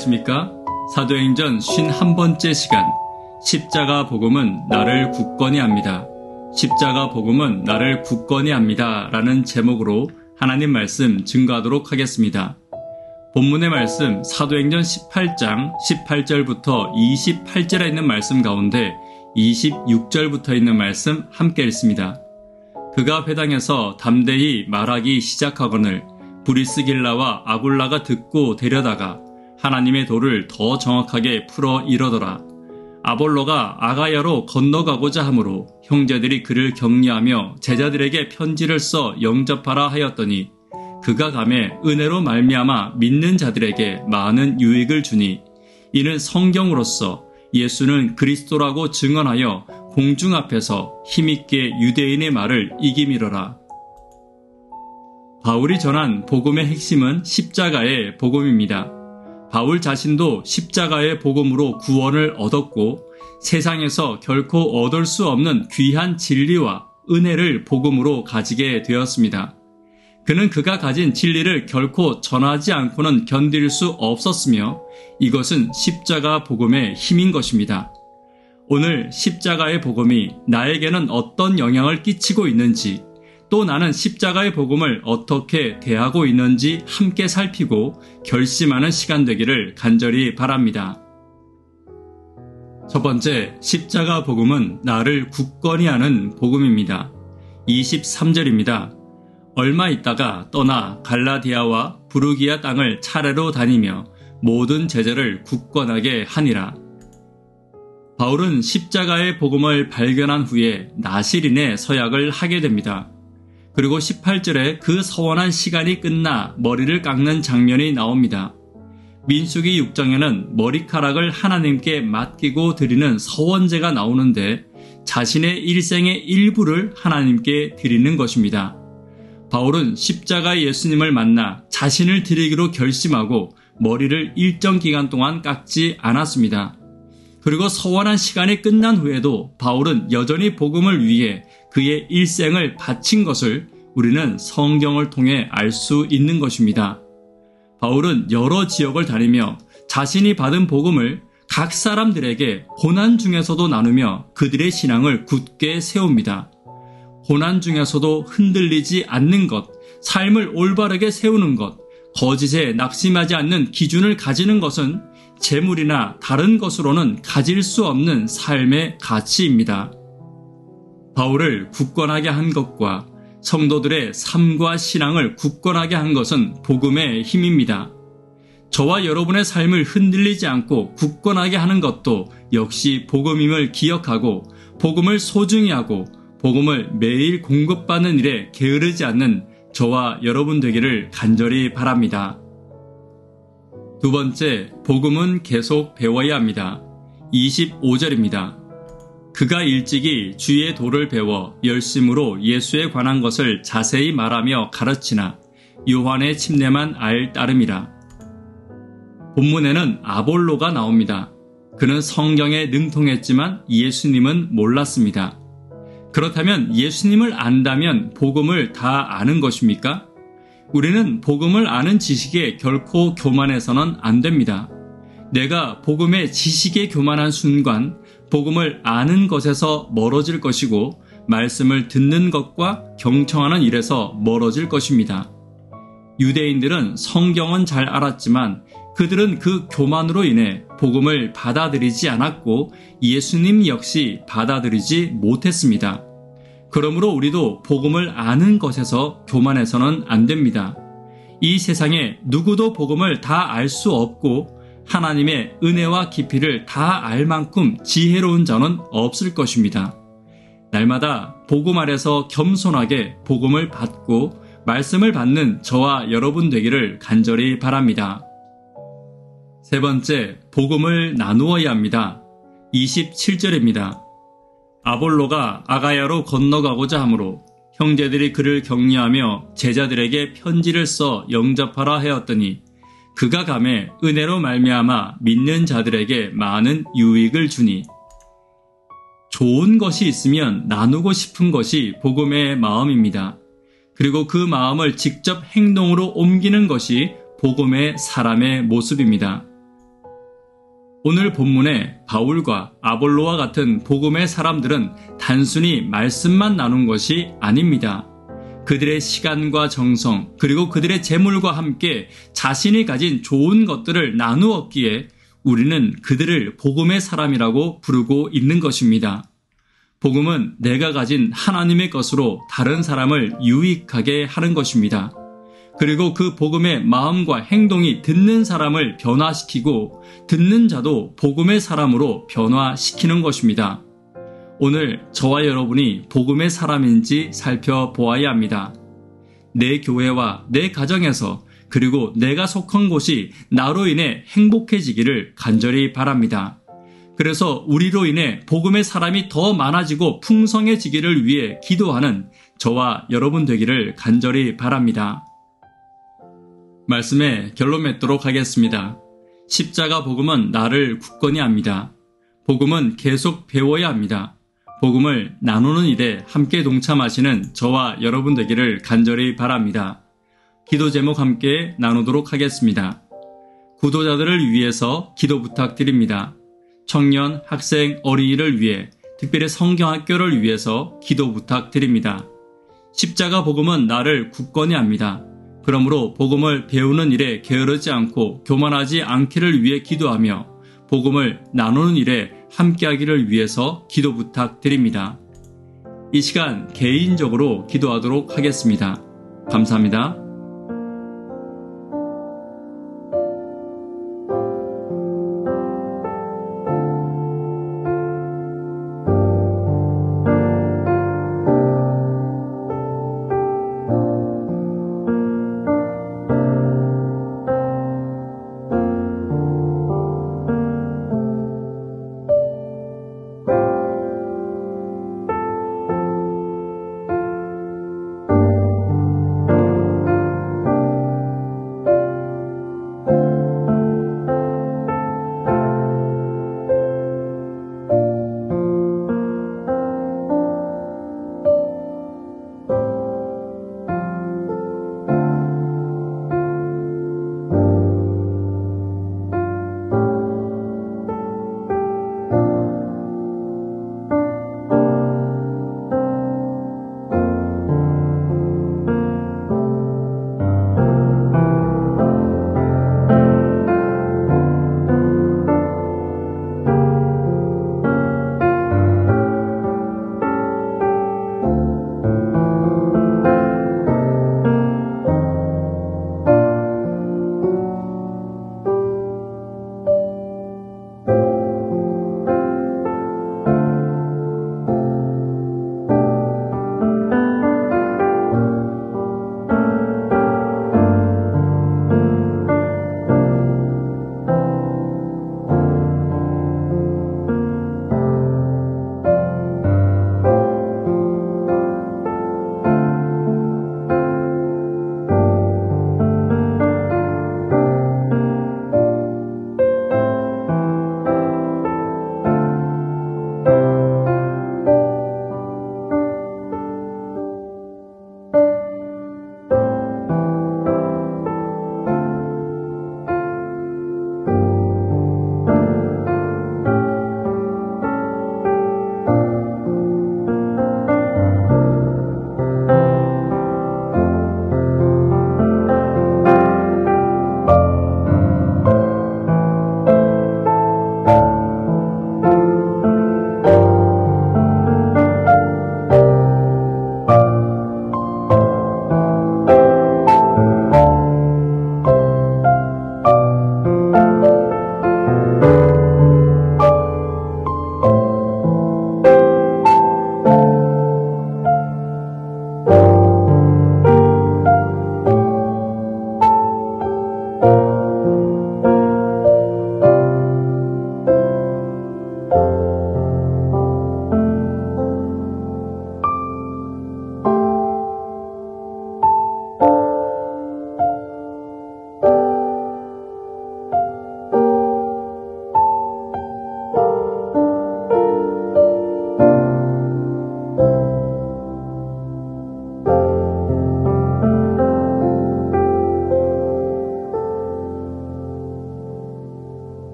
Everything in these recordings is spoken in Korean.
안녕하십니까? 사도행전 51번째 시간 십자가 복음은 나를 굳건히 합니다. 십자가 복음은 나를 굳건히 합니다. 라는 제목으로 하나님 말씀 증거하도록 하겠습니다. 본문의 말씀 사도행전 18장 18절부터 28절에 있는 말씀 가운데 26절부터 있는 말씀 함께 읽습니다. 그가 회당에서 담대히 말하기 시작하거늘 브리스길라와 아굴라가 듣고 데려다가 하나님의 도를 더 정확하게 풀어 이러더라. 아볼로가 아가야로 건너가고자 하므로 형제들이 그를 격려하며 제자들에게 편지를 써 영접하라 하였더니 그가 가매 은혜로 말미암아 믿는 자들에게 많은 유익을 주니 이는 성경으로서 예수는 그리스도라고 증언하여 공중 앞에서 힘있게 유대인의 말을 이기미러라. 바울이 전한 복음의 핵심은 십자가의 복음입니다. 바울 자신도 십자가의 복음으로 구원을 얻었고 세상에서 결코 얻을 수 없는 귀한 진리와 은혜를 복음으로 가지게 되었습니다. 그는 그가 가진 진리를 결코 전하지 않고는 견딜 수 없었으며 이것은 십자가 복음의 힘인 것입니다. 오늘 십자가의 복음이 나에게는 어떤 영향을 끼치고 있는지 또 나는 십자가의 복음을 어떻게 대하고 있는지 함께 살피고 결심하는 시간 되기를 간절히 바랍니다. 첫 번째, 십자가 복음은 나를 굳건히 하는 복음입니다. 23절입니다. 얼마 있다가 떠나 갈라디아와 부르기아 땅을 차례로 다니며 모든 제자를 굳건하게 하니라. 바울은 십자가의 복음을 발견한 후에 나시린의 서약을 하게 됩니다. 그리고 18절에 그 서원한 시간이 끝나 머리를 깎는 장면이 나옵니다. 민수기 6장에는 머리카락을 하나님께 맡기고 드리는 서원제가 나오는데 자신의 일생의 일부를 하나님께 드리는 것입니다. 바울은 십자가 예수님을 만나 자신을 드리기로 결심하고 머리를 일정 기간 동안 깎지 않았습니다. 그리고 서원한 시간이 끝난 후에도 바울은 여전히 복음을 위해 그의 일생을 바친 것을 우리는 성경을 통해 알 수 있는 것입니다. 바울은 여러 지역을 다니며 자신이 받은 복음을 각 사람들에게 고난 중에서도 나누며 그들의 신앙을 굳게 세웁니다. 고난 중에서도 흔들리지 않는 것, 삶을 올바르게 세우는 것, 거짓에 낙심하지 않는 기준을 가지는 것은 재물이나 다른 것으로는 가질 수 없는 삶의 가치입니다. 바울을 굳건하게 한 것과 성도들의 삶과 신앙을 굳건하게 한 것은 복음의 힘입니다. 저와 여러분의 삶을 흔들리지 않고 굳건하게 하는 것도 역시 복음임을 기억하고 복음을 소중히 하고 복음을 매일 공급받는 일에 게으르지 않는 저와 여러분 되기를 간절히 바랍니다. 두 번째, 복음은 계속 배워야 합니다. 25절입니다. 그가 일찍이 주의 도를 배워 열심으로 예수에 관한 것을 자세히 말하며 가르치나 요한의 침례만 알 따름이라. 본문에는 아볼로가 나옵니다. 그는 성경에 능통했지만 예수님은 몰랐습니다. 그렇다면 예수님을 안다면 복음을 다 아는 것입니까? 우리는 복음을 아는 지식에 결코 교만해서는 안 됩니다. 내가 복음의 지식에 교만한 순간 복음을 아는 것에서 멀어질 것이고 말씀을 듣는 것과 경청하는 일에서 멀어질 것입니다. 유대인들은 성경은 잘 알았지만 그들은 그 교만으로 인해 복음을 받아들이지 않았고 예수님 역시 받아들이지 못했습니다. 그러므로 우리도 복음을 아는 것에서 교만해서는 안 됩니다. 이 세상에 누구도 복음을 다 알 수 없고 하나님의 은혜와 깊이를 다 알 만큼 지혜로운 자는 없을 것입니다. 날마다 복음 아래서 겸손하게 복음을 받고 말씀을 받는 저와 여러분 되기를 간절히 바랍니다. 세 번째, 복음을 나누어야 합니다. 27절입니다. 아볼로가 아가야로 건너가고자 하므로 형제들이 그를 격려하며 제자들에게 편지를 써 영접하라 하였더니 그가 가매 은혜로 말미암아 믿는 자들에게 많은 유익을 주니. 좋은 것이 있으면 나누고 싶은 것이 복음의 마음입니다. 그리고 그 마음을 직접 행동으로 옮기는 것이 복음의 사람의 모습입니다. 오늘 본문에 바울과 아볼로와 같은 복음의 사람들은 단순히 말씀만 나눈 것이 아닙니다. 그들의 시간과 정성, 그리고 그들의 재물과 함께 자신이 가진 좋은 것들을 나누었기에 우리는 그들을 복음의 사람이라고 부르고 있는 것입니다. 복음은 내가 가진 하나님의 것으로 다른 사람을 유익하게 하는 것입니다. 그리고 그 복음의 마음과 행동이 듣는 사람을 변화시키고 듣는 자도 복음의 사람으로 변화시키는 것입니다. 오늘 저와 여러분이 복음의 사람인지 살펴보아야 합니다. 내 교회와 내 가정에서 그리고 내가 속한 곳이 나로 인해 행복해지기를 간절히 바랍니다. 그래서 우리로 인해 복음의 사람이 더 많아지고 풍성해지기를 위해 기도하는 저와 여러분 되기를 간절히 바랍니다. 말씀에 결론 맺도록 하겠습니다. 십자가 복음은 나를 굳건히 합니다. 복음은 계속 배워야 합니다. 복음을 나누는 일에 함께 동참하시는 저와 여러분 되기를 간절히 바랍니다. 기도 제목 함께 나누도록 하겠습니다. 구도자들을 위해서 기도 부탁드립니다. 청년, 학생, 어린이를 위해 특별히 성경학교를 위해서 기도 부탁드립니다. 십자가 복음은 나를 굳건히 합니다. 그러므로 복음을 배우는 일에 게으르지 않고 교만하지 않기를 위해 기도하며 복음을 나누는 일에 함께하기를 위해서 기도 부탁드립니다. 이 시간 개인적으로 기도하도록 하겠습니다. 감사합니다.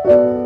네.